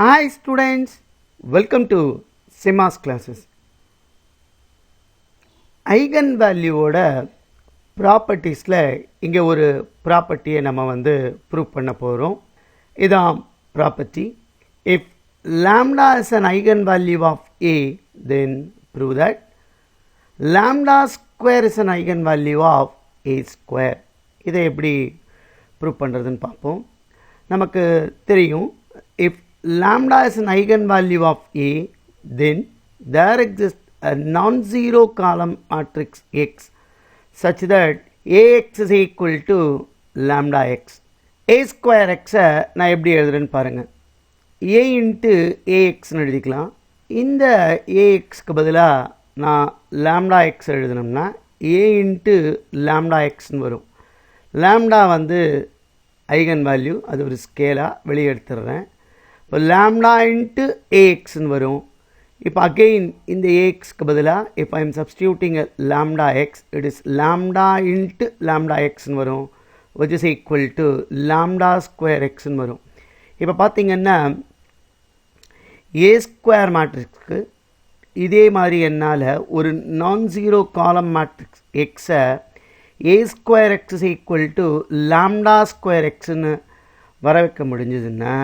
Hi students, welcome to Simas classes. Eigen வேல்யூவோட ப்ராப்பர்ட்டிஸில் இங்கே ஒரு ப்ராப்பர்ட்டியை நம்ம ப்ரூவ் பண்ண போகிறோம். இதான் property. If lambda is an eigenvalue of A, then prove that lambda square is an eigenvalue of A square. இதை எப்படி ப்ரூவ் பண்ணுறதுன்னு பார்ப்போம். நமக்கு தெரியும், if lambda is an eigenvalue of A, then there exists a non-zero column matrix X such that Ax is equal to lambda x. A square x நான் எப்படி எழுதுறேன்னு பாருங்கள். A into Ax எழுதிக்கலாம். இந்த Axக்கு பதிலாக நான் lambda x எழுதணும்னா A into lambda xன்னு வரும். lambda eigen value, அது ஒரு ஸ்கேலாக வெளியே எடுத்துடுறேன். இப்போ lambda into Axன்னு வரும். இப்போ அகெயின் இந்த Axக்கு பதிலாக if I am substituting a lambda x, it is lambda into lambda xன்னு வரும், which is equal to lambda square xன்னு வரும். இப்போ பார்த்தீங்கன்னா A ஸ்கொயர் மேட்ரிக்ஸ்க்கு இதே மாதிரி என்னால் ஒரு நான் ஜீரோ காலம் மேட்ரிக்ஸ் எக்ஸை A square x is equal to lambda square xன்னு வர வைக்க முடிஞ்சதுன்னா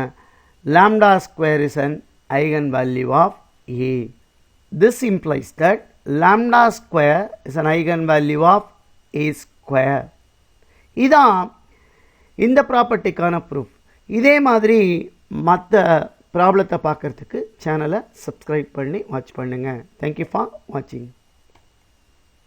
lambda square is an eigenvalue of A. This implies that lambda square is an eigenvalue of A square. இதான் இந்த ப்ராப்பர்ட்டிக்கான ப்ரூஃப். இதே மாதிரி மற்ற ப்ராப்ளத்தை பார்க்குறதுக்கு சேனலை சப்ஸ்கிரைப் பண்ணி வாட்ச் பண்ணுங்கள். தேங்க்யூ ஃபார் வாட்சிங்.